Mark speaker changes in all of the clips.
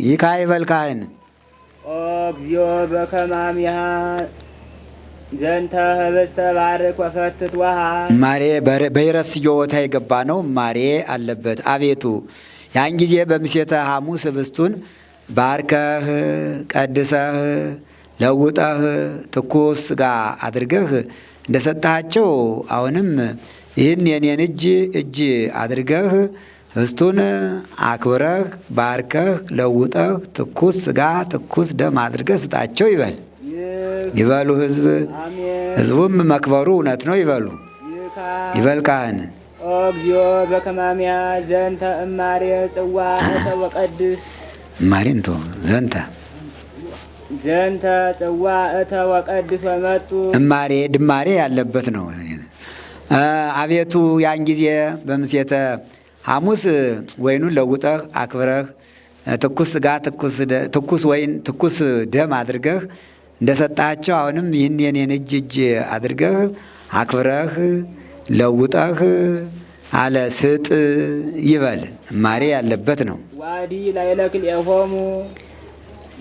Speaker 1: ይካ ይበል ካህን
Speaker 2: ኦ እግዚኦ በከማሚሃ ዘንተ ህብስተ ባርክ ወፈትት ውሃ
Speaker 1: ማሬ በይረስዮ ቦታ የገባ ነው። ማሬ አለበት። አቤቱ ያን ጊዜ በምሴተ ሐሙስ ህብስቱን ባርከህ ቀድሰህ ለውጠህ ትኩስ ሥጋ አድርገህ እንደሰጣቸው አሁንም ይህን የኔን እጅ አድርገህ ህብስቱን አክብረህ ባርከህ ለውጠህ ትኩስ ሥጋ ትኩስ ደም አድርገህ ስጣቸው ይበል። ይበሉ ህዝቡም መክበሩ እውነት ነው ይበሉ። ይበል ካህን
Speaker 2: ኦ እግዚኦ በከማሚያ ዘንተ እማሬ ጽዋ ወቀድስ
Speaker 1: ማሪንቶ ዘንተ
Speaker 2: ጽዋ ወቀድስ ወመጡ
Speaker 1: እማሬ ድማሬ ያለበት ነው። አቤቱ ያን ጊዜ በምሴተ ሐሙስ ወይኑን ለውጠህ አክብረህ ትኩስ ሥጋ ትኩስ ወይን ትኩስ ደም አድርገህ እንደሰጣቸው አሁንም ይህን የኔን እጅ አድርገህ አክብረህ ለውጠህ አለ ስጥ ይበል። እማሬ ያለበት ነው።
Speaker 2: ዋዲ ላይለክልኤሆሙ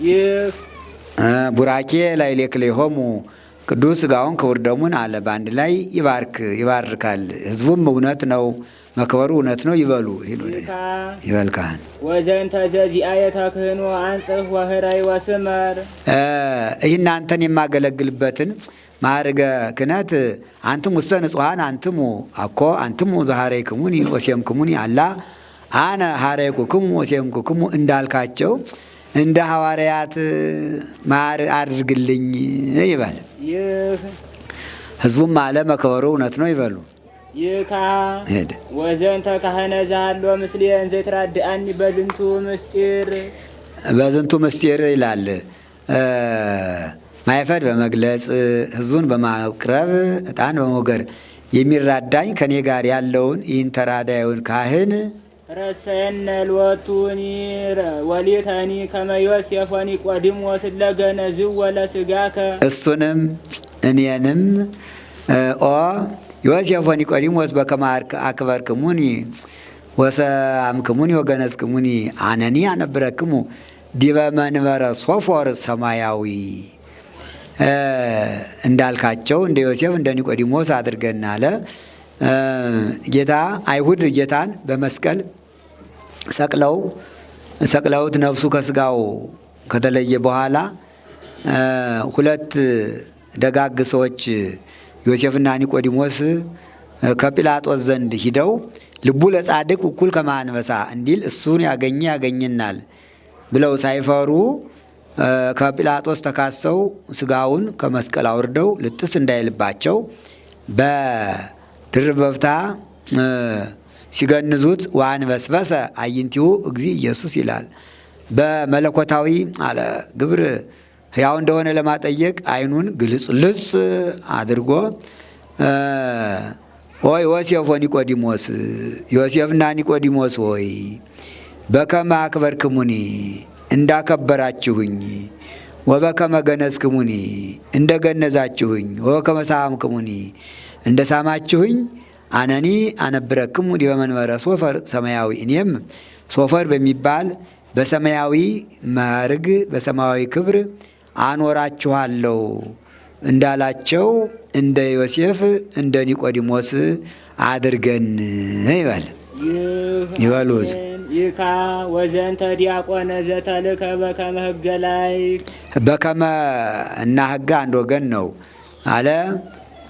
Speaker 2: ይህ
Speaker 1: ቡራኬ ላይሌክልኤሆሙ ቅዱስ ሥጋውን ክቡር ደሙን አለ በአንድ ላይ ይባርካል። ህዝቡም እውነት ነው መክበሩ እውነት ነው ይበሉ። ይበል ካህን
Speaker 2: ወዘንተ ዘዚአየ ተክህኖ አንጽህ ወህራይ ወስመር
Speaker 1: ይህን አንተን የማገለግልበትን ማዕርገ ክህነት አንትሙ ውስተ ንጹሐን አንትሙ አኮ አንትሙ ዘሐረይክሙኒ ወሴምክሙኒ አላ አነ ሐረይኩክሙ ወሴምኩክሙ እንዳልካቸው እንደ ሐዋርያት ማር አድርግልኝ ይበል። ህዝቡም አለ መክበሩ እውነት ነው ይበሉ።
Speaker 2: ይካ ወዘንተ ካህነ ዛሎ ምስሌን ዘይትራድአኒ በዝንቱ ምስጢር ይላል። ማይፈድ በመግለጽ ህዝቡን በማቅረብ ዕጣን በመውገር የሚራዳኝ ከኔ ጋር ያለውን ይህን ተራዳዩን ካህን ረሰየነ ልወቱኒ ወሊተኒ ከመ ዮሴፍ ወኒቆዲሞስ ለገነዝው ወለሥጋከ
Speaker 1: እሱንም እኔንም ኦ ዮሴፍ ወኒቆዲሞስ በከመ አክበርክሙኒ ወሰአምክሙኒ ወገነዝክሙኒ አነኒ አነብረክሙ ዲበ መንበረ ሶፎር ሰማያዊ እንዳልካቸው እንደ ዮሴፍ እንደ ኒቆዲሞስ አድርገን አለ። ጌታ አይሁድ ጌታን በመስቀል ሰቅለውት ነፍሱ ከስጋው ከተለየ በኋላ ሁለት ደጋግ ሰዎች ዮሴፍና ኒቆዲሞስ ከጲላጦስ ዘንድ ሂደው ልቡ ለጻድቅ እኩል ከማንበሳ እንዲል እሱን ያገኘናል ብለው ሳይፈሩ ከጲላጦስ ተካሰው ስጋውን ከመስቀል አውርደው ልጥስ እንዳይልባቸው በድርብ በፍታ ሲገንዙት ወአንበስበሰ አዕይንቲሁ እግዚእ ኢየሱስ ይላል። በመለኮታዊ አለ ግብር ሕያው እንደሆነ ለማጠየቅ ዓይኑን ግልጽልጽ አድርጎ ሆይ ዮሴፍ ወኒቆዲሞስ ዮሴፍና ኒቆዲሞስ ሆይ በከመ አክበርክሙኒ እንዳከበራችሁኝ ወበከመ ገነዝክሙኒ እንደ ገነዛችሁኝ ወበከመ ሳምክሙኒ እንደ ሳማችሁኝ አነኒ አነብረክሙ ዲበ መንበረ ሶፈር ሰማያዊ እኔም ሶፈር በሚባል በሰማያዊ ማዕርግ በሰማያዊ ክብር አኖራችኋለሁ እንዳላቸው እንደ ዮሴፍ እንደ ኒቆዲሞስ አድርገን ይበል። ይበሉ
Speaker 2: ይካ ወዘንተ ዲያቆነ ዘተልከ በከመ ሕገ ላይክ
Speaker 1: በከመ እና ሕገ አንድ ወገን ነው አለ።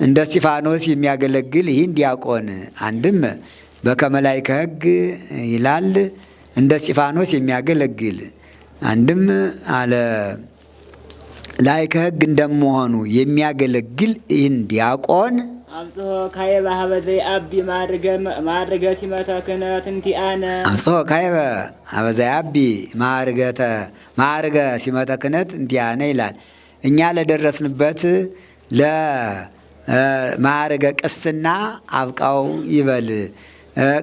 Speaker 1: እንደ እስጢፋኖስ የሚያገለግል ይህን ዲያቆን አንድም በከመ ላይከ ሕግ ይላል። እንደ እስጢፋኖስ የሚያገለግል አንድም አለ ላይከ ሕግ እንደመሆኑ የሚያገለግል ይህን ዲያቆን
Speaker 2: አብጽሖ ካዕበ ኀበ ዘየዐቢ ማዕርገ ሲመተ ክህነት እንቲአነ
Speaker 1: አብጽሖ ካዕበ ኀበ ዘየዐቢ ማዕርገ ሲመተ ክህነት እንቲአነ ይላል። እኛ ለደረስንበት ለማዕርገ ቅስና አብቃው ይበል።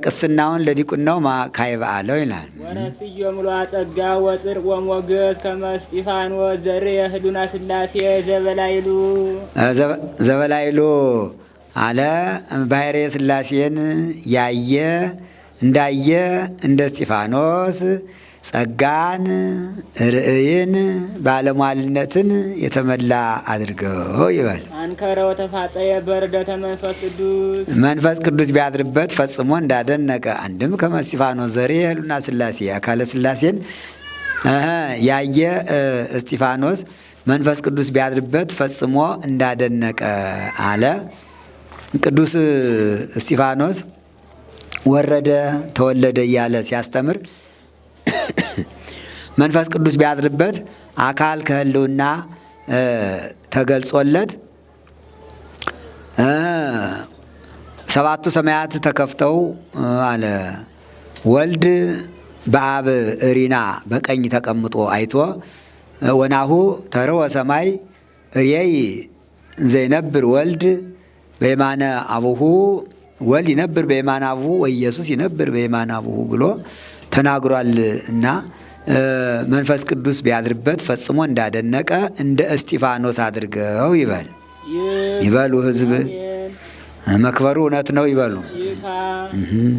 Speaker 1: ቅስናውን ለዲቁናው ካዕበ አለው ይላል።
Speaker 2: ወነስዮ ምሉዐ ጸጋ ወጽድቅ ወሞገስ ከመ እስጢፋኖስ ዘርየ ህዱና ሥላሴ ዘበላይሉ
Speaker 1: አለ። ባሕርየ ሥላሴን ያየ እንዳየ እንደ እስጢፋኖስ ጸጋን ርእይን ባለሟልነትን የተመላ አድርገው ይበል።
Speaker 2: አንከረ ወተፋጸየ በርደተ መንፈስ ቅዱስ
Speaker 1: መንፈስ ቅዱስ ቢያድርበት ፈጽሞ እንዳደነቀ አንድም ከመ እስጢፋኖስ ዘሬ ህሉና ሥላሴ አካለ ሥላሴን ያየ እስጢፋኖስ መንፈስ ቅዱስ ቢያድርበት ፈጽሞ እንዳደነቀ አለ። ቅዱስ እስጢፋኖስ ወረደ ተወለደ እያለ ሲያስተምር መንፈስ ቅዱስ ቢያድርበት አካል ከህልውና ተገልጾለት ሰባቱ ሰማያት ተከፍተው አለ። ወልድ በአብ እሪና በቀኝ ተቀምጦ አይቶ ወናሁ ተረወ ሰማይ ርየይ ዘይነብር ወልድ በየማነ አቡሁ ወልድ ይነብር በየማነ አቡሁ ወኢየሱስ ይነብር በየማነ አቡሁ ብሎ ተናግሯል እና መንፈስ ቅዱስ ቢያድርበት ፈጽሞ እንዳደነቀ እንደ እስጢፋኖስ አድርገው ይበሉ ህዝብ። መክበሩ እውነት ነው ይበሉ።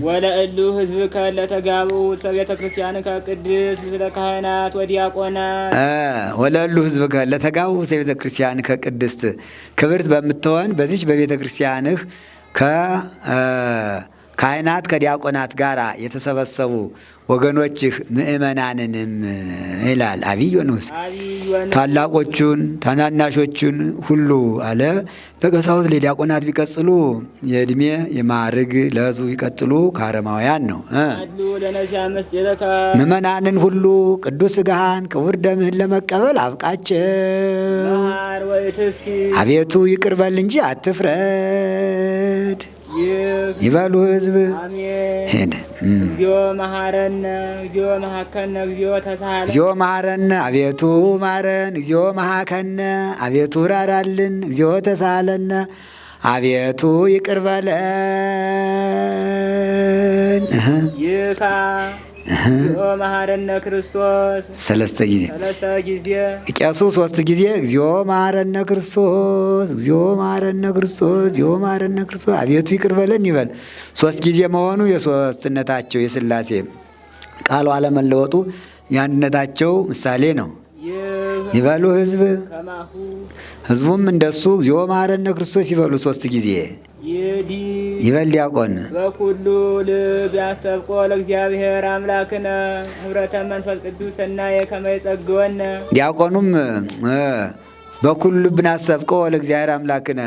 Speaker 2: ወለእሉ ህዝብ ከለተጋቡ ቤተ ክርስቲያን ከቅድስት ምስለ ካህናት ወዲያቆናት
Speaker 1: ወለእሉ ህዝብ ከለተጋቡ ቤተ ክርስቲያን ከቅድስት ክብርት በምትሆን በዚች በቤተ ክርስቲያንህ ካህናት ከዲያቆናት ጋር የተሰበሰቡ ወገኖችህ ምእመናንንም ይላል። አብይ ወንዑስ ታላቆቹን ታናናሾቹን ሁሉ አለ። ለቀሳውስት ለዲያቆናት ቢቀጽሉ የእድሜ የማዕርግ ለሕዝቡ ቢቀጥሉ ከአረማውያን ነው። ምእመናንን ሁሉ ቅዱስ ሥጋህን ክቡር ደምህን ለመቀበል አብቃቸው። አቤቱ ይቅር በል እንጂ አትፍረድ ይበሉ ህዝብ።
Speaker 2: እግዚኦ መሐረነ እግዚኦ መሐከነ እግዚኦ ተሳሃለ
Speaker 1: እግዚኦ መሐረነ አቤቱ ማረን። እግዚኦ መሐከነ አቤቱ ራራልን። እግዚኦ ተሳሃለነ አቤቱ ይቅር በለን።
Speaker 2: ይካ እግዚኦ መሐረነ ክርስቶስ
Speaker 1: ሰለስተ ጊዜ ቄሱ 3 ጊዜ እግዚኦ መሐረነ ክርስቶስ እግዚኦ መሐረነ ክርስቶስ እግዚኦ መሐረነ ክርስቶስ አቤቱ ይቅር በለን ይበል። 3 ጊዜ መሆኑ የሶስትነታቸው የሥላሴ ቃሉ አለመለወጡ የአንድነታቸው ምሳሌ ነው ይበሉ ህዝብ። ህዝቡም እንደሱ እግዚኦ መሐረነ ክርስቶስ ይበሉ 3 ጊዜ ይበል ዲያቆን።
Speaker 2: በኩሉ ልብ ያሰብቆ ለእግዚአብሔር አምላክነ ህብረተ መንፈስ ቅዱስ ሰናየ ከመ ይጸግወነ።
Speaker 1: ዲያቆኑም በኩሉ ልብን አሰብቆ ለእግዚአብሔር አምላክነ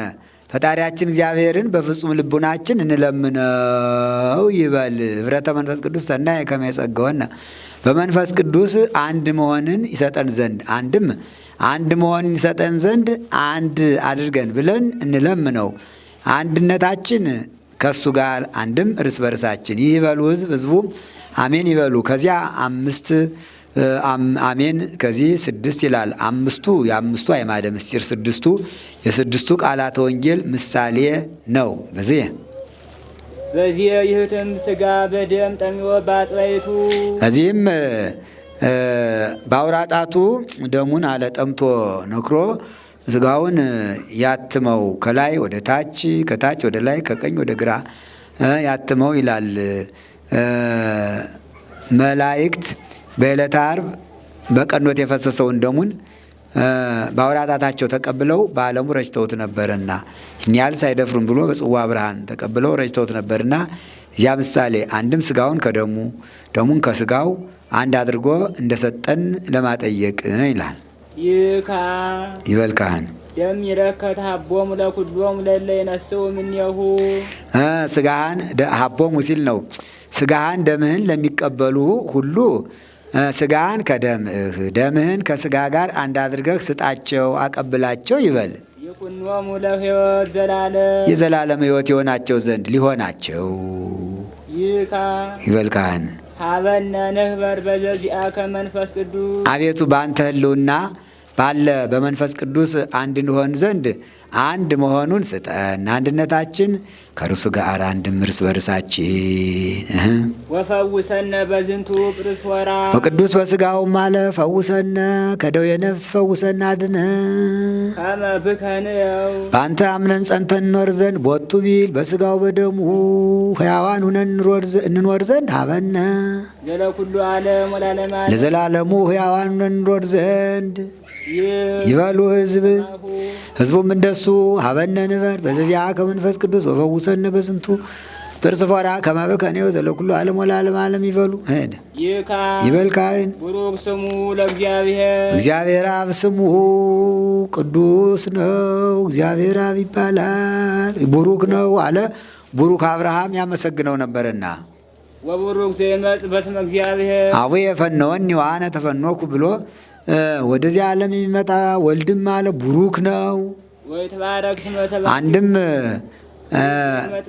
Speaker 1: ፈጣሪያችን እግዚአብሔርን በፍጹም ልቡናችን እንለምነው ይበል። ህብረተ መንፈስ ቅዱስ ሰናየ ከመ ይጸግወነ በመንፈስ ቅዱስ አንድ መሆንን ይሰጠን ዘንድ አንድ መሆንን ይሰጠን ዘንድ አንድ አድርገን ብለን እንለምነው። አንድነታችን ከሱ ጋር አንድም እርስ በርሳችን ይበሉ ህዝቡ አሜን ይበሉ። ከዚያ 5 አሜን ከዚህ 6 ይላል። 5ቱ የአምስቱ አዕማደ ምስጢር 6ቱ የ6ቱ ቃላተ ወንጌል ምሳሌ ነው። በዚህ
Speaker 2: ይህትም ስጋ በደም ጠሚዎ ባጽባይቱ
Speaker 1: እዚህም በአውራጣቱ ደሙን አለ ጠምቶ ነክሮ ስጋውን ያትመው ከላይ ወደ ታች ከታች ወደ ላይ ከቀኝ ወደ ግራ ያትመው ይላል። መላእክት በዕለተ ዓርብ በቀኖት የፈሰሰውን ደሙን በአውራጣታቸው ተቀብለው በዓለሙ ረጭተውት ነበርና ይህን ያህል ሳይደፍሩም ብሎ በጽዋ ብርሃን ተቀብለው ረጭተውት ነበርና እዚያ ምሳሌ አንድም ስጋውን ከደሙ ደሙን ከስጋው አንድ አድርጎ እንደሰጠን ለማጠየቅ ይላል። ይበል ካህን
Speaker 2: ደም ይረከት ሀቦሙ ለኩሎሙ ለእለ ይነስኡ እምኔሁ
Speaker 1: ስጋህን ሀቦሙ ሲል ነው። ስጋህን ደምህን ለሚቀበሉ ሁሉ ስጋህን ከደምህ ደምህን ከስጋ ጋር አንድ አድርገህ ስጣቸው አቀብላቸው ይበል።
Speaker 2: ይኩኖሙ ለሕይወት ዘላለም
Speaker 1: የዘላለም ሕይወት የሆናቸው ዘንድ ሊሆናቸው ይበል ካህን
Speaker 2: ሀበነ ንህበር በዘዚአከ መንፈስ ቅዱስ
Speaker 1: አቤቱ በአንተ ህልውና ባለ በመንፈስ ቅዱስ አንድ እንሆን ዘንድ አንድ መሆኑን ስጠን። አንድነታችን ከእርሱ ጋር አንድም እርስ በርሳችን
Speaker 2: ወፈውሰነ በዝንቱ ቅዱስ ወራ
Speaker 1: በቅዱስ በሥጋውም አለ ፈውሰነ ከደዌ ነፍስ ፈውሰነ አድነን
Speaker 2: ከመ ብከንየው
Speaker 1: በአንተ አምነን ጸንተን እንኖር ዘንድ ቦቱ ቢል በሥጋው በደሙ ሕያዋን ሁነን እንኖር ዘንድ ሀበነ
Speaker 2: ዘለኩሉ ዓለም ወላለማ
Speaker 1: ለዘላለሙ ሕያዋን ሁነን እንኖር ዘንድ ይበሉ ሕዝቡም እንደሱ ሀበነ ንበር በዚያ ከመንፈስ ቅዱስ ወፈውሰነ በዝንቱ በርጽፎራ ከመበከኔው ዘለኩሉ ዓለም ወለዓለም ዓለም ይበሉ ይበል ካህን።
Speaker 2: ቡሩክ ስሙ ለእግዚአብሔር
Speaker 1: እግዚአብሔር አብ ስሙ ቅዱስ ነው። እግዚአብሔር አብ ይባላል ቡሩክ ነው አለ። ቡሩክ አብርሃም ያመሰግነው ነበርና
Speaker 2: ወቡሩክ ዘይመጽእ በስመ እግዚአብሔር
Speaker 1: አቡየ ፈነወኒ ወአነ ተፈነኩ ብሎ ወደዚህ ዓለም የሚመጣ ወልድም አለ ቡሩክ ነው።
Speaker 2: ወይትባረክ ስመ ተባረክ
Speaker 1: አንድም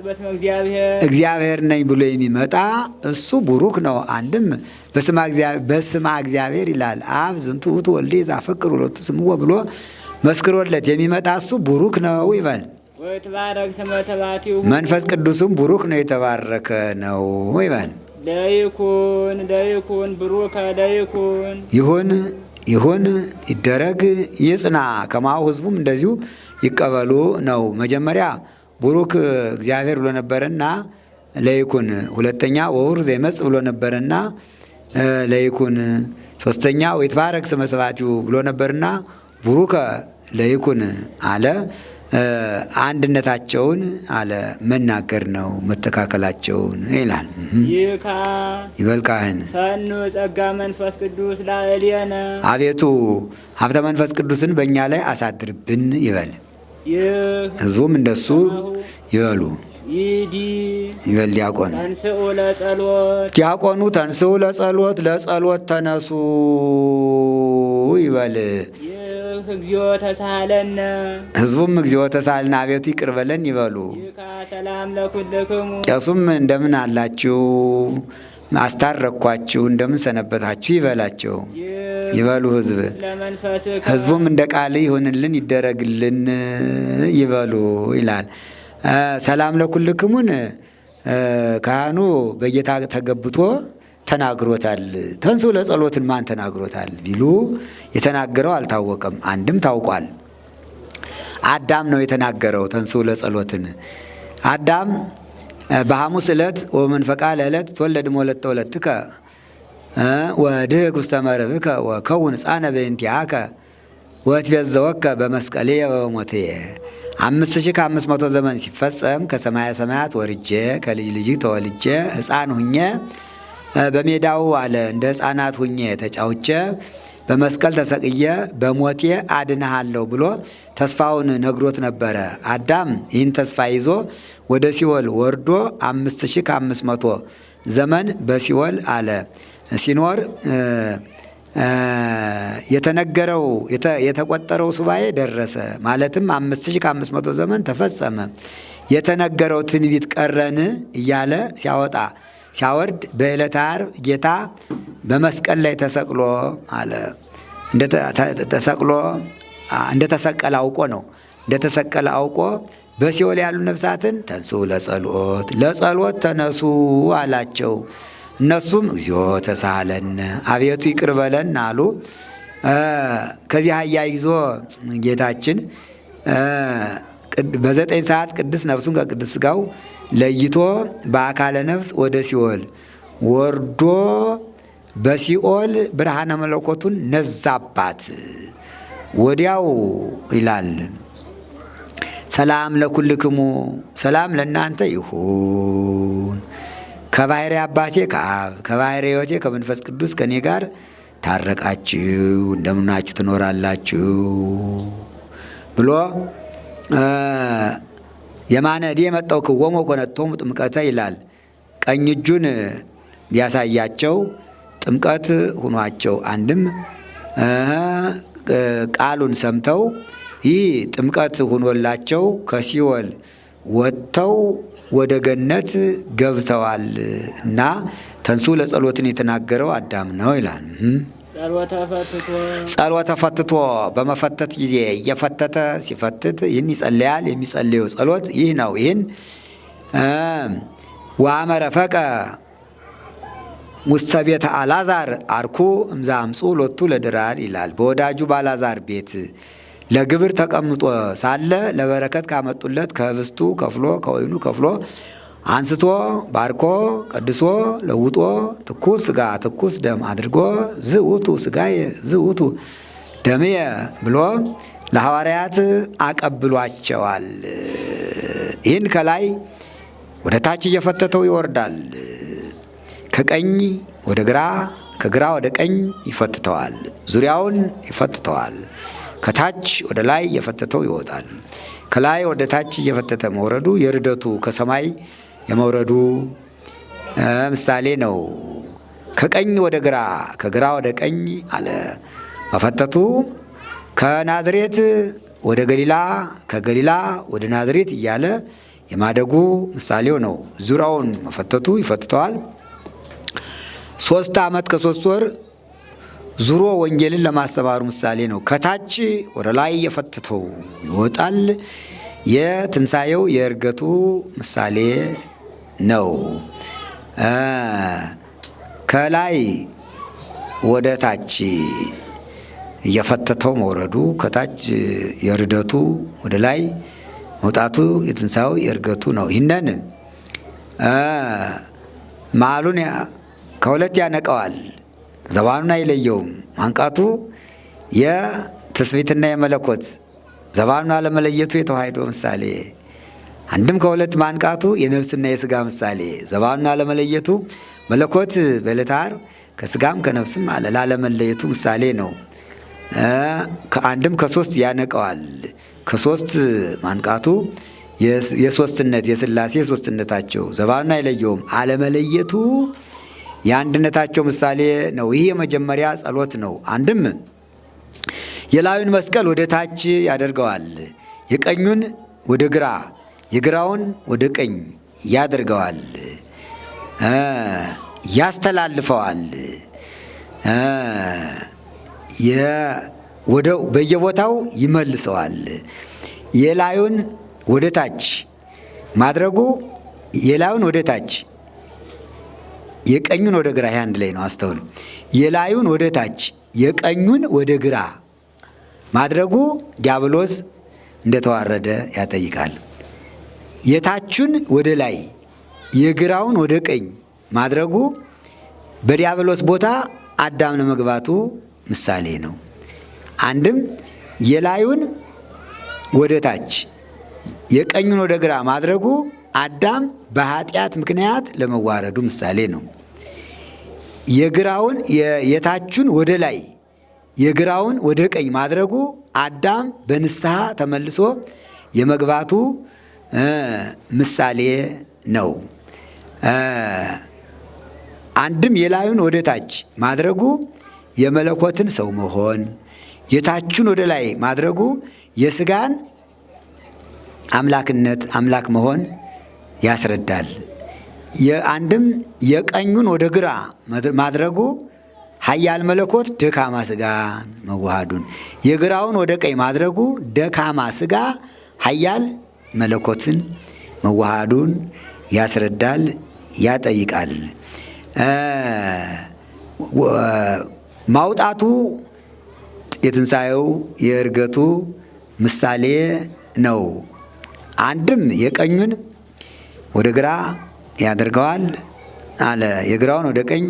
Speaker 2: በስመ እግዚአብሔር
Speaker 1: እግዚአብሔር ነኝ ብሎ የሚመጣ እሱ ቡሩክ ነው። አንድም በስመ እግዚአብሔር ይላል። አብ ዝንቱ ውእቱ ወልዴ ዘአፈቅር ወሎቱ ስምዖ ብሎ መስክሮለት የሚመጣ እሱ ቡሩክ ነው ይበል።
Speaker 2: ወይትባረክ ስመ ተባቲው
Speaker 1: መንፈስ ቅዱስም ቡሩክ ነው የተባረከ ነው ይበል።
Speaker 2: ለይኩን ብሩከ ለይኩን
Speaker 1: ይሁን ይደረግ ይጽና ከማሁ ሕዝቡም እንደዚሁ ይቀበሉ ነው። መጀመሪያ ቡሩክ እግዚአብሔር ብሎ ነበርና ለይኩን፣ ሁለተኛ ወውር ዘይመጽእ ብሎ ነበርና ለይኩን፣ ሶስተኛ ወይትባረክ ስመ ሰባቲው ብሎ ነበርና ቡሩከ ለይኩን አለ። አንድነታቸውን አለ መናገር ነው መተካከላቸውን ይላል። ይበል ካህን
Speaker 2: ፈኑ ጸጋ መንፈስ ቅዱስ ላዕሌነ
Speaker 1: አቤቱ ሀብተ መንፈስ ቅዱስን በእኛ ላይ አሳድርብን ይበል። ሕዝቡም እንደሱ ይበሉ ይበል። ዲያቆን
Speaker 2: ተንሥኡ ለጸሎት
Speaker 1: ዲያቆኑ ተንሥኡ ለጸሎት ለጸሎት ተነሱ ይበል።
Speaker 2: እግዚኦ ተሳሃለነ
Speaker 1: ሕዝቡም እግዚኦ ተሳሃለነ አቤቱ ይቅር በለን ይበሉ።
Speaker 2: ሰላም ለኩልክሙ
Speaker 1: ቄሱም እንደምን አላችሁ አስታረኳችሁ እንደምን ሰነበታችሁ ይበላቸው ይበሉ። ሕዝቡም እንደ ቃል ይሁንልን ይደረግልን ይበሉ ይላል። ሰላም ለኩልክሙን ካህኑ በጌታ ተገብቶ ተናግሮታል። ተንሥኡ ለጸሎትን ማን ተናግሮታል ቢሉ የተናገረው አልታወቀም። አንድም ታውቋል። አዳም ነው የተናገረው ተንሥኡ ለጸሎትን። አዳም በሐሙስ ዕለት ወመንፈቃ ለዕለት ተወለድ ወለተ ወለትከ ወድኅ ውስተ መርብከ ወከውን ሕፃነ በእንቲአከ ወእትቤዘወከ በመስቀሌ ወበሞትየ 5500 ዘመን ሲፈጸም ከሰማየ ሰማያት ወርጄ ከልጅ ልጅ ተወልጄ ሕፃን ሁኜ በሜዳው አለ እንደ ሕፃናት ሁኜ ተጫውቼ በመስቀል ተሰቅዬ በሞቴ አድንሃለሁ ብሎ ተስፋውን ነግሮት ነበረ። አዳም ይህን ተስፋ ይዞ ወደ ሲኦል ወርዶ 5500 ዘመን በሲኦል አለ ሲኖር የተነገረው የተቆጠረው ሱባኤ ደረሰ። ማለትም 5500 ዘመን ተፈጸመ። የተነገረው ትንቢት ቀረን እያለ ሲያወጣ ሲያወርድ በዕለተ ዓርብ ጌታ በመስቀል ላይ ተሰቅሎ አለ እንደተሰቀለ አውቆ ነው። እንደተሰቀለ አውቆ በሲኦል ያሉ ነፍሳትን ተንሥኡ ለጸሎት ለጸሎት ተነሱ አላቸው። እነሱም እግዚኦ ተሳሃለነ አቤቱ ይቅር በለን አሉ። ከዚህ አያይዞ ጌታችን በ9 ሰዓት ቅዱስ ነፍሱን ከቅዱስ ሥጋው ለይቶ በአካለ ነፍስ ወደ ሲኦል ወርዶ በሲኦል ብርሃነ መለኮቱን ነዛባት። ወዲያው ይላል ሰላም ለኩልክሙ ሰላም ለእናንተ ይሁን ከባሕርይ አባቴ ከአብ ከባሕርይ ሕይወቴ ከመንፈስ ቅዱስ ከኔ ጋር ታረቃችሁ እንደምናችሁ ትኖራላችሁ ብሎ የማነ እዴ መጣው ክወሞ ኮነቶሙ ጥምቀተ ይላል። ቀኝ እጁን ቢያሳያቸው ጥምቀት ሁኗቸው። አንድም ቃሉን ሰምተው ይህ ጥምቀት ሁኖላቸው ከሲኦል ወጥተው ወደ ገነት ገብተዋል እና ተንሥኡ ለጸሎትን የተናገረው አዳም ነው ይላል። ጸሎተ ፈትቶ በመፈተት ጊዜ እየፈተተ ሲፈትት ይህን ይጸልያል። የሚጸልየው ጸሎት ይህ ነው። ይህን ወአመረፈቀ ውስተ ቤተ አልዓዛር አርኩ እምዛ አምፁ ሎቱ ለድራር ይላል። በወዳጁ በአልዓዛር ቤት ለግብር ተቀምጦ ሳለ ለበረከት ካመጡለት ከህብስቱ ከፍሎ ከወይኑ ከፍሎ አንስቶ ባርኮ ቀድሶ ለውጦ ትኩስ ሥጋ ትኩስ ደም አድርጎ ዝውቱ ሥጋዬ ዝውቱ ደምየ ብሎ ለሐዋርያት አቀብሏቸዋል። ይህን ከላይ ወደ ታች እየፈተተው ይወርዳል። ከቀኝ ወደ ግራ ከግራ ወደ ቀኝ ይፈትተዋል። ዙሪያውን ይፈትተዋል። ከታች ወደ ላይ እየፈተተው ይወጣል። ከላይ ወደ ታች እየፈተተ መውረዱ የርደቱ ከሰማይ የመውረዱ ምሳሌ ነው። ከቀኝ ወደ ግራ ከግራ ወደ ቀኝ አለ መፈተቱ። ከናዝሬት ወደ ገሊላ ከገሊላ ወደ ናዝሬት እያለ የማደጉ ምሳሌው ነው። ዙሪያውን መፈተቱ ይፈትተዋል። 3 ዓመት ከ3 ወር ዙሮ ወንጌልን ለማስተማሩ ምሳሌ ነው። ከታች ወደ ላይ የፈተተው ይወጣል። የትንሣኤው የእርገቱ ምሳሌ ነው። ከላይ ወደ ታች እየፈተተው መውረዱ ከታች የርደቱ ወደ ላይ መውጣቱ የትንሣኤው የእርገቱ ነው። ይህንን መሃሉን ከሁለት ያነቀዋል። ዘባኑን አይለየውም። ማንቃቱ የትስብእትና የመለኮት ዘባኑን አለመለየቱ የተዋሕዶ ምሳሌ፣ አንድም ከሁለት ማንቃቱ የነፍስና የሥጋ ምሳሌ፣ ዘባኑን አለመለየቱ መለኮት በዕለተ ዓርብ ከሥጋም ከነፍስም ላለመለየቱ ምሳሌ ነው። ከአንድም ከሶስት ያነቀዋል። ከሶስት ማንቃቱ የሶስትነት የሥላሴ ሶስትነታቸው ዘባኑን አይለየውም። አለመለየቱ የአንድነታቸው ምሳሌ ነው። ይህ የመጀመሪያ ጸሎት ነው። አንድም የላዩን መስቀል ወደ ታች ያደርገዋል። የቀኙን ወደ ግራ የግራውን ወደ ቀኝ ያደርገዋል፣ ያስተላልፈዋል። በየቦታው ይመልሰዋል። የላዩን ወደ ታች ማድረጉ የላዩን ወደ ታች የቀኙን ወደ ግራ፣ ይሄ አንድ ላይ ነው። አስተውል። የላዩን ወደ ታች የቀኙን ወደ ግራ ማድረጉ ዲያብሎስ እንደተዋረደ ያጠይቃል። የታቹን ወደ ላይ የግራውን ወደ ቀኝ ማድረጉ በዲያብሎስ ቦታ አዳም ለመግባቱ ምሳሌ ነው። አንድም የላዩን ወደ ታች የቀኙን ወደ ግራ ማድረጉ አዳም በኃጢአት ምክንያት ለመዋረዱ ምሳሌ ነው። የግራውን የታቹን ወደ ላይ የግራውን ወደ ቀኝ ማድረጉ አዳም በንስሐ ተመልሶ የመግባቱ ምሳሌ ነው። አንድም የላዩን ወደ ታች ማድረጉ የመለኮትን ሰው መሆን፣ የታቹን ወደ ላይ ማድረጉ የሥጋን አምላክነት አምላክ መሆን ያስረዳል። አንድም የቀኙን ወደ ግራ ማድረጉ ኃያል መለኮት ደካማ ሥጋን መዋሃዱን፣ የግራውን ወደ ቀኝ ማድረጉ ደካማ ሥጋ ኃያል መለኮትን መዋሃዱን ያስረዳል፣ ያጠይቃል። ማውጣቱ የትንሣኤው የእርገቱ ምሳሌ ነው። አንድም የቀኙን ወደ ግራ ያደርገዋል አለ፣ የግራውን ወደ ቀኝ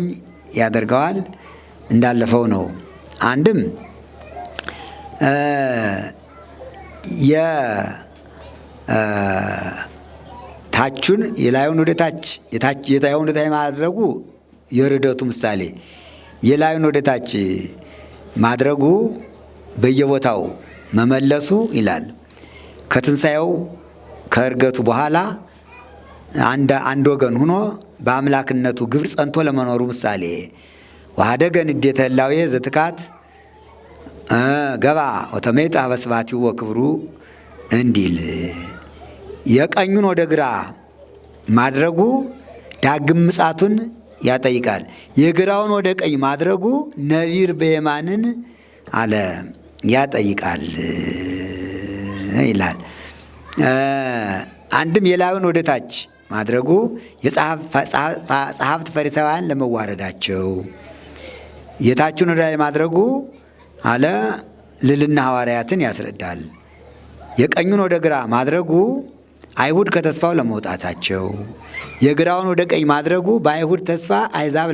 Speaker 1: ያደርገዋል እንዳለፈው ነው። አንድም ታቹን የላዩን ወደ ታች የታዩን ወደ ታች ማድረጉ የርደቱ ምሳሌ፣ የላዩን ወደ ታች ማድረጉ በየቦታው መመለሱ ይላል። ከትንሣኤው ከእርገቱ በኋላ አንድ ወገን ሆኖ በአምላክነቱ ግብር ጸንቶ ለመኖሩ ምሳሌ፣ ወሀደገ ንዴተ ህላዌ ዘትካት ገባ ወተሜጣ በስብሐቲሁ ወክብሩ እንዲል የቀኙን ወደ ግራ ማድረጉ ዳግም ምጻቱን ያጠይቃል። የግራውን ወደ ቀኝ ማድረጉ ነቢር በየማንን አለ ያጠይቃል ይላል። አንድም የላዩን ወደ ታች ማድረጉ የጸሐፍት ፈሪሳውያን ለመዋረዳቸው፣ የታቹን ወደ ላይ ማድረጉ አለ ልልና ሐዋርያትን ያስረዳል። የቀኙን ወደ ግራ ማድረጉ አይሁድ ከተስፋው ለመውጣታቸው፣ የግራውን ወደ ቀኝ ማድረጉ በአይሁድ ተስፋ አሕዛብ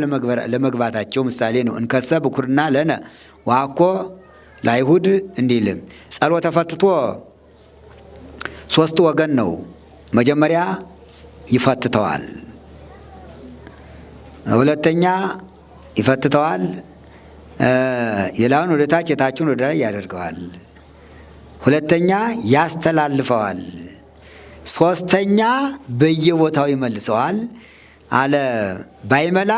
Speaker 1: ለመግባታቸው ምሳሌ ነው። እንከሰ ብኩርና ለነ ዋኮ ለአይሁድ እንዲልም ጸሎተ ፈትቶ ሶስት ወገን ነው። መጀመሪያ ይፈትተዋል፣ ሁለተኛ ይፈትተዋል፣ የላዩን ወደ ታች የታቹን ወደ ላይ ያደርገዋል፣ ሁለተኛ ያስተላልፈዋል፣ ሶስተኛ በየቦታው ይመልሰዋል አለ። ባይመላ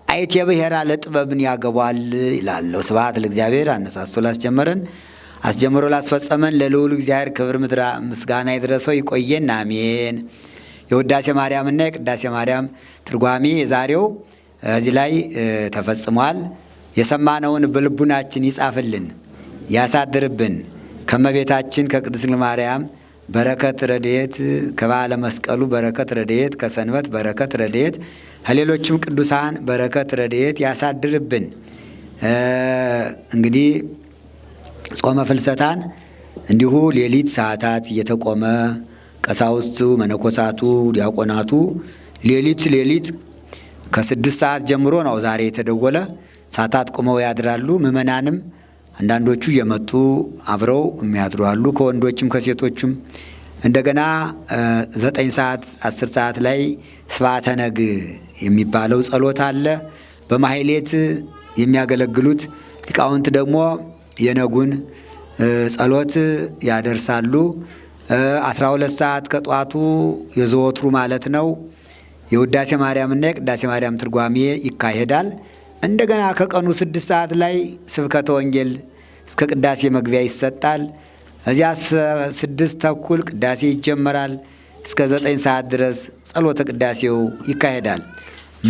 Speaker 1: አይት የብሔራ ለጥበብን ያገቧል ይላል። ስብሐት ለእግዚአብሔር አነሳስቶ ላስጀመረን አስጀምሮ ላስፈጸመን ለልዑል እግዚአብሔር ክብር ምድራ ምስጋና ይድረሰው። ይቆየን፣ አሜን። የውዳሴ ማርያምና የቅዳሴ ማርያም ትርጓሜ የዛሬው እዚህ ላይ ተፈጽሟል። የሰማነውን በልቡናችን ይጻፍልን ያሳድርብን። ከመቤታችን ከቅድስት ድንግል ማርያም በረከት ረድኤት፣ ከባለ መስቀሉ በረከት ረድኤት፣ ከሰንበት በረከት ረድኤት፣ ከሌሎችም ቅዱሳን በረከት ረድኤት ያሳድርብን። እንግዲህ ጾመ ፍልሰታን እንዲሁ ሌሊት ሰዓታት እየተቆመ ቀሳውስቱ፣ መነኮሳቱ፣ ዲያቆናቱ ሌሊት ከ6 ሰዓት ጀምሮ ነው ዛሬ የተደወለ ሰዓታት ቆመው ያድራሉ። ምእመናንም አንዳንዶቹ እየመጡ አብረው የሚያድሩ አሉ፣ ከወንዶችም ከሴቶችም። እንደገና 9 ሰዓት 10 ሰዓት ላይ ስብሐተ ነግ የሚባለው ጸሎት አለ። በማሕሌት የሚያገለግሉት ሊቃውንት ደግሞ የነጉን ጸሎት ያደርሳሉ። 12 ሰዓት ከጧቱ የዘወትሩ ማለት ነው የውዳሴ ማርያምና የቅዳሴ ማርያም ትርጓሜ ይካሄዳል። እንደገና ከቀኑ 6 ሰዓት ላይ ስብከተ ወንጌል እስከ ቅዳሴ መግቢያ ይሰጣል። እዚያ 6 ተኩል ቅዳሴ ይጀመራል። እስከ 9 ሰዓት ድረስ ጸሎተ ቅዳሴው ይካሄዳል።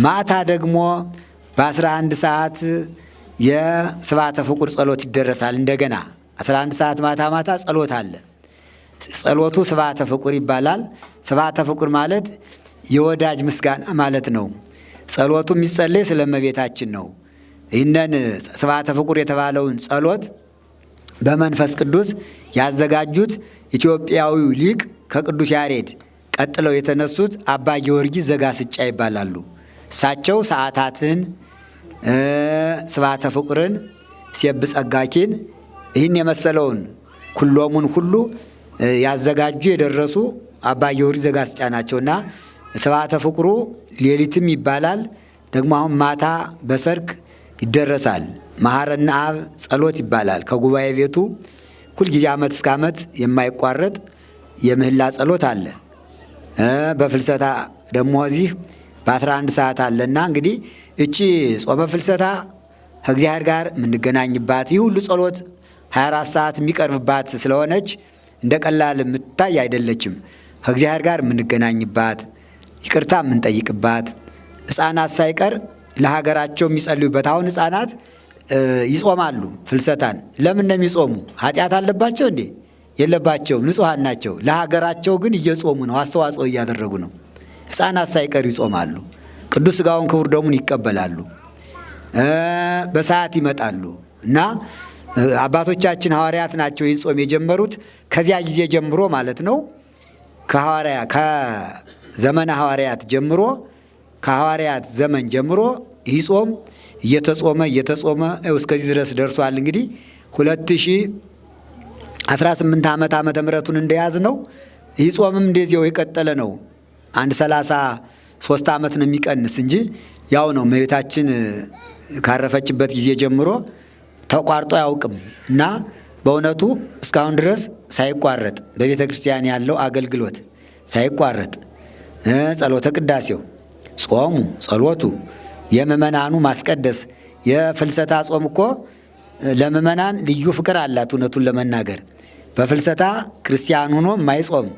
Speaker 1: ማታ ደግሞ በ11 ሰዓት የስብሐተ ፍቁር ጸሎት ይደረሳል። እንደገና 11 ሰዓት ማታ ጸሎት አለ። ጸሎቱ ስብሐተ ፍቁር ይባላል። ስብሐተ ፍቁር ማለት የወዳጅ ምስጋና ማለት ነው። ጸሎቱ የሚጸለይ ስለ እመቤታችን ነው። ይህንን ስብሐተ ፍቁር የተባለውን ጸሎት በመንፈስ ቅዱስ ያዘጋጁት ኢትዮጵያዊው ሊቅ ከቅዱስ ያሬድ ቀጥለው የተነሱት አባ ጊዮርጊስ ዘጋስጫ ይባላሉ። እሳቸው ሰዓታትን፣ ስብሐተ ፍቁርን፣ ሴብ ጸጋኪን ይህን የመሰለውን ኩሎሙን ሁሉ ያዘጋጁ የደረሱ አባ ጊዮርጊስ ዘጋስጫ ናቸውና ስብሐተ ፍቁሩ ሌሊትም ይባላል። ደግሞ አሁን ማታ በሰርክ ይደረሳል። መሐረነ አብ ጸሎት ይባላል። ከጉባኤ ቤቱ ሁልጊዜ ዓመት እስከ ዓመት የማይቋረጥ የምህላ ጸሎት አለ። በፍልሰታ ደግሞ እዚህ በ11 ሰዓት አለና እንግዲህ እቺ ጾመ ፍልሰታ ከእግዚአብሔር ጋር የምንገናኝባት ይህ ሁሉ ጸሎት 24 ሰዓት የሚቀርብባት ስለሆነች እንደ ቀላል የምትታይ አይደለችም። ከእግዚአብሔር ጋር የምንገናኝባት፣ ይቅርታ የምንጠይቅባት፣ ሕፃናት ሳይቀር ለሀገራቸው የሚጸልዩበት። አሁን ሕፃናት ይጾማሉ ፍልሰታን። ለምን ነው የሚጾሙ? ኃጢአት አለባቸው እንዴ? የለባቸውም፣ ንጹሐን ናቸው። ለሀገራቸው ግን እየጾሙ ነው፣ አስተዋጽኦ እያደረጉ ነው። ሕፃናት ሳይቀር ይጾማሉ። ቅዱስ ሥጋውን ክቡር ደሙን ይቀበላሉ። በሰዓት ይመጣሉ እና አባቶቻችን ሐዋርያት ናቸው ይህን ጾም የጀመሩት። ከዚያ ጊዜ ጀምሮ ማለት ነው ከዘመነ ሐዋርያት ጀምሮ ከሐዋርያት ዘመን ጀምሮ ይህ ጾም እየተጾመ እስከዚህ ድረስ ደርሷል። እንግዲህ 2018 ዓመተ ምሕረቱን እንደያዝ ነው። ይህ ጾምም እንደዚያው የቀጠለ ነው። 33 ዓመት ነው የሚቀንስ እንጂ ያው ነው። እመቤታችን ካረፈችበት ጊዜ ጀምሮ ተቋርጦ አያውቅም እና በእውነቱ እስካሁን ድረስ ሳይቋረጥ በቤተ ክርስቲያን ያለው አገልግሎት ሳይቋረጥ ጸሎተ ቅዳሴው፣ ጾሙ፣ ጸሎቱ፣ የምእመናኑ ማስቀደስ። የፍልሰታ ጾም እኮ ለምእመናን ልዩ ፍቅር አላት። እውነቱን ለመናገር በፍልሰታ ክርስቲያን ሆኖ የማይጾም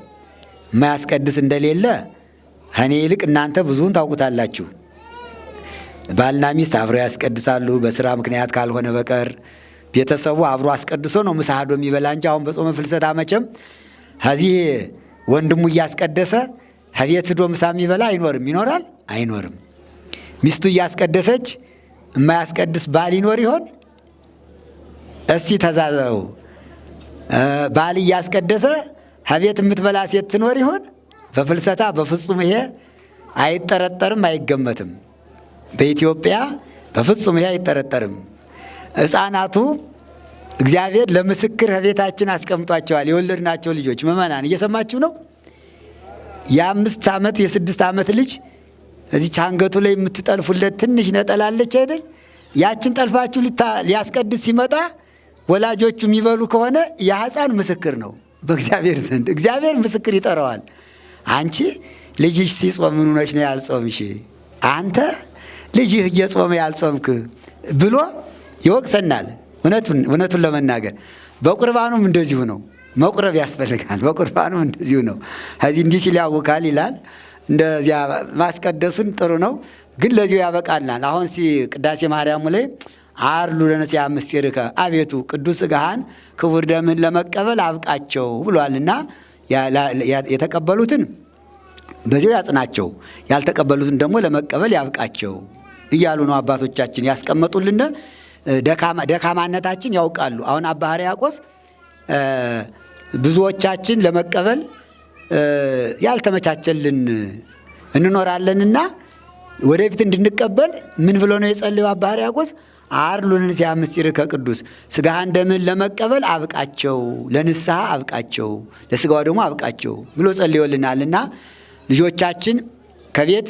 Speaker 1: የማያስቀድስ እንደሌለ ከእኔ ይልቅ እናንተ ብዙውን ታውቁታላችሁ። ባልና ሚስት አብረው ያስቀድሳሉ። በስራ ምክንያት ካልሆነ በቀር ቤተሰቡ አብሮ አስቀድሶ ነው ምሳ ሄዶ የሚበላ እንጂ አሁን በጾመ ፍልሰታ መቼም ከዚህ ወንድሙ እያስቀደሰ ከቤት ሄዶ ምሳ የሚበላ አይኖርም። ይኖራል? አይኖርም። ሚስቱ እያስቀደሰች የማያስቀድስ ባል ይኖር ይሆን? እስቲ ተዛዘው። ባል እያስቀደሰ ከቤት የምትበላ ሴት ትኖር ይሆን? በፍልሰታ በፍጹም ይሄ አይጠረጠርም፣ አይገመትም። በኢትዮጵያ በፍጹም ይሄ አይጠረጠርም። ሕፃናቱ እግዚአብሔር ለምስክር ከቤታችን አስቀምጧቸዋል። የወለድናቸው ልጆች ምእመናን እየሰማችሁ ነው። የ5 ዓመት የ6 ዓመት ልጅ እዚች አንገቱ ላይ የምትጠልፉለት ትንሽ ነጠላለች አይደል? ያችን ጠልፋችሁ ሊያስቀድስ ሲመጣ ወላጆቹ የሚበሉ ከሆነ ያ ሕፃን ምስክር ነው በእግዚአብሔር ዘንድ። እግዚአብሔር ምስክር ይጠራዋል። አንቺ ልጅሽ ሲጾም ምን ሆነሽ ነው ያልጾምሽ? አንተ ልጅህ እየጾመ ያልጾምክ ብሎ ይወቅሰናል። እውነቱን ለመናገር በቁርባኑም እንደዚሁ ነው። መቁረብ ያስፈልጋል። በቁርባኑም እንደዚሁ ነው። ከዚህ እንዲህ ሲል ያውካል ይላል። እንደዚያ ማስቀደሱን ጥሩ ነው፣ ግን ለዚሁ ያበቃልናል። አሁን ቅዳሴ ማርያሙ ላይ አርሉ ለነሲያ ምስጢርከ፣ አቤቱ ቅዱስ ሥጋህን ክቡር ደምህን ለመቀበል አብቃቸው ብሏልና የተቀበሉትን በዚሁ ያጽናቸው፣ ያልተቀበሉትን ደግሞ ለመቀበል ያብቃቸው እያሉ ነው አባቶቻችን ያስቀመጡልን። ደካማነታችን ያውቃሉ። አሁን አባ ሕርያቆስ ብዙዎቻችን ለመቀበል ያልተመቻቸልን እንኖራለንና ወደፊት እንድንቀበል ምን ብሎ ነው የጸለየው አባ ሕርያቆስ? አርሉን ለነሲያ ምስጢርከ ቅዱስ፣ ሥጋህን ደምህን ለመቀበል አብቃቸው፣ ለንስሐ አብቃቸው፣ ለሥጋው ደግሞ አብቃቸው ብሎ ጸልዮልናልና ልጆቻችን ከቤት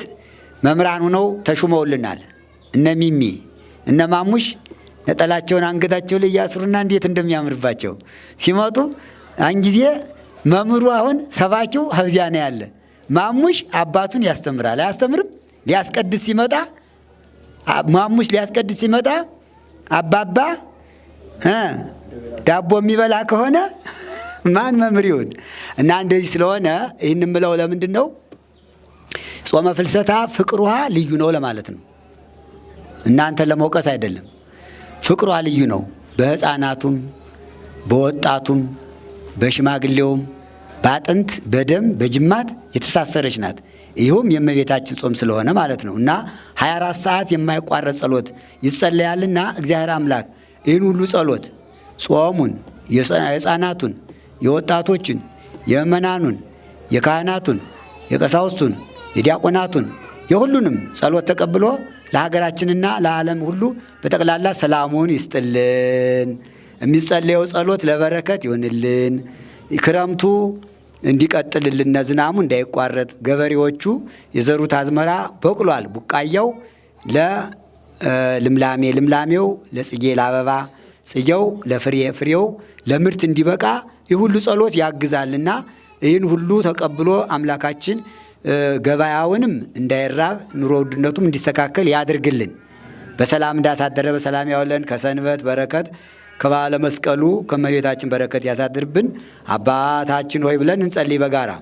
Speaker 1: መምህራን ሆነው ተሹመውልናል። እነ ሚሚ እነ ማሙሽ ነጠላቸውን አንገታቸው ላይ እያስሩና እንዴት እንደሚያምርባቸው ሲመጡ አን ጊዜ መምህሩ አሁን ሰባኪው ሀብዚያ ነው ያለ። ማሙሽ አባቱን ያስተምራል። አያስተምርም? ሊያስቀድስ ሲመጣ ማሙሽ ሊያስቀድስ ሲመጣ አባባ ዳቦ የሚበላ ከሆነ ማን መምህር ይሁን? እና እንደዚህ ስለሆነ ይህን የምለው ለምንድን ነው? ጾመ ፍልሰታ ፍቅሯ ልዩ ነው ለማለት ነው። እናንተን ለመውቀስ አይደለም። ፍቅሯ ልዩ ነው። በሕፃናቱም በወጣቱም በሽማግሌውም በአጥንት በደም በጅማት የተሳሰረች ናት። ይሁም የእመቤታችን ጾም ስለሆነ ማለት ነው። እና 24 ሰዓት የማይቋረጥ ጸሎት ይጸለያልና እግዚአብሔር አምላክ ይህን ሁሉ ጸሎት ጾሙን፣ የሕፃናቱን፣ የወጣቶችን፣ የምእመናኑን፣ የካህናቱን፣ የቀሳውስቱን፣ የዲያቆናቱን የሁሉንም ጸሎት ተቀብሎ ለሀገራችንና ለዓለም ሁሉ በጠቅላላ ሰላሙን ይስጥልን። የሚጸለየው ጸሎት ለበረከት ይሆንልን። ክረምቱ እንዲቀጥልልን፣ ዝናሙ እንዳይቋረጥ፣ ገበሬዎቹ የዘሩት አዝመራ በቅሏል። ቡቃያው ለልምላሜ፣ ልምላሜው ለጽጌ ለአበባ፣ ጽጌው ለፍሬ፣ ፍሬው ለምርት እንዲበቃ ይህ ሁሉ ጸሎት ያግዛልና ይህን ሁሉ ተቀብሎ አምላካችን ገበያውንም እንዳይራብ ኑሮ ውድነቱም እንዲስተካከል ያድርግልን። በሰላም እንዳሳደረ በሰላም ያውለን። ከሰንበት በረከት ከባለ መስቀሉ ከመቤታችን በረከት ያሳድርብን። አባታችን ሆይ ብለን እንጸልይ በጋራ።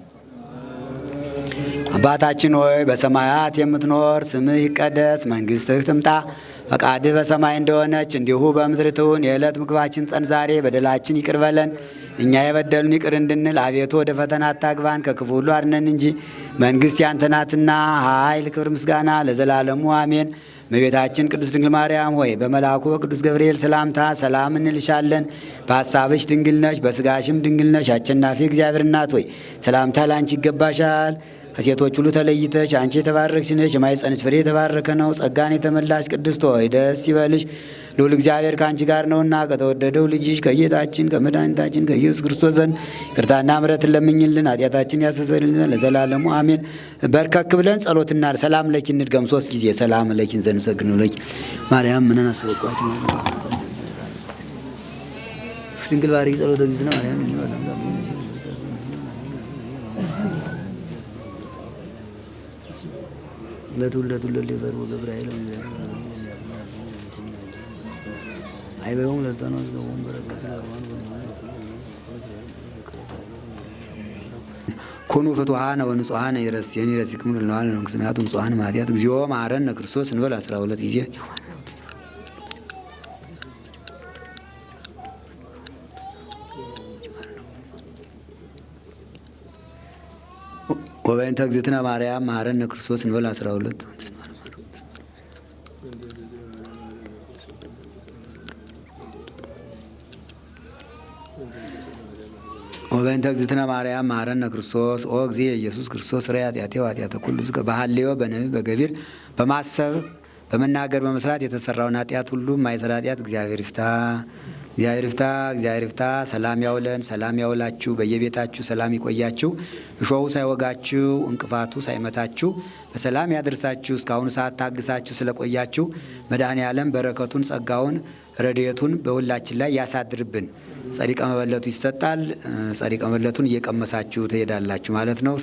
Speaker 1: አባታችን ሆይ በሰማያት የምትኖር ስምህ ይቀደስ፣ መንግሥትህ ትምጣ፣ ፈቃድህ በሰማይ እንደሆነች እንዲሁ በምድር ትሁን። የዕለት ምግባችን ስጠን ዛሬ፣ በደላችን ይቅር በለን እኛ የበደሉን ይቅር እንድንል፣ አቤቱ ወደ ፈተና አታግባን ከክፉ ሁሉ አድነን እንጂ መንግሥት ያንተ ናትና ኃይል፣ ክብር፣ ምስጋና ለዘላለሙ አሜን። እመቤታችን ቅድስት ድንግል ማርያም ሆይ በመልአኩ በቅዱስ ገብርኤል ሰላምታ ሰላም እንልሻለን። በሐሳብሽ ድንግል ነሽ፣ በሥጋሽም ድንግል ነሽ። አሸናፊ እግዚአብሔር እናት ሆይ ሰላምታ ለአንቺ ይገባሻል። ከሴቶች ሁሉ ተለይተሽ አንቺ የተባረክሽ ነሽ፣ የማኅፀንሽ ፍሬ የተባረከ ነው። ጸጋን የተመላሽ ቅድስት ሆይ ደስ ይበልሽ፣ ልዑል እግዚአብሔር ከአንቺ ጋር ነውና ከተወደደው ልጅሽ ከጌታችን ከመድኃኒታችን ከኢየሱስ ክርስቶስ ዘንድ ይቅርታና ምሕረትን ለምኝልን ኃጢአታችን ያስተሰርይልን ዘንድ ለዘላለሙ አሜን። በርከክ ብለን ጸሎትና ሰላም ለኪ እንድገም 3 ጊዜ ሰላም ለኪን ዘንሰግድ ነው ለኪ ማርያም ምንን አስበቋት ድንግል ባርኪ ጸሎተ እግዝእትነ ማርያም ለቱለቱ ለሊበሩ ገብርኤል አይበውም ለተነስ ገቦም በረከት ኩኑ ፍቱሐነ ወንጹሐነ ይረስየኒ ይረሲክሙ ለነዋል መንግሥተ ንጹሐን ማዲያት እግዚኦ መሐረነ ክርስቶስ እንበል 12 ጊዜ ወበእንተ እግዝእትነ ማርያም መሐረነ ክርስቶስ እንበል 12 ወበእንተ እግዝእትነ ማርያም መሐረነ ክርስቶስ ኦ እግዚእ ኢየሱስ ክርስቶስ ሥራይ ኃጢአቴ ወኃጢአተ ኩሉ ሕዝብ በሐልዮ በነቢብ በገቢር በማሰብ በመናገር በመስራት የተሰራውን ኃጢአት ሁሉ የማይሰራ ኃጢአት እግዚአብሔር ይፍታ። እግዚአብሔር ይፍታ። እግዚአብሔር ይፍታ። ሰላም ያውለን፣ ሰላም ያውላችሁ፣ በየቤታችሁ ሰላም ይቆያችሁ፣ እሾሁ ሳይወጋችሁ እንቅፋቱ ሳይመታችሁ በሰላም ያደርሳችሁ። እስካሁኑ ሰዓት ታግሳችሁ ስለቆያችሁ መድኃኔዓለም በረከቱን ጸጋውን ረድኤቱን በሁላችን ላይ ያሳድርብን። ጸዲቀ መበለቱ ይሰጣል። ጸዲቀ መበለቱን እየቀመሳችሁ ትሄዳላችሁ ማለት ነው።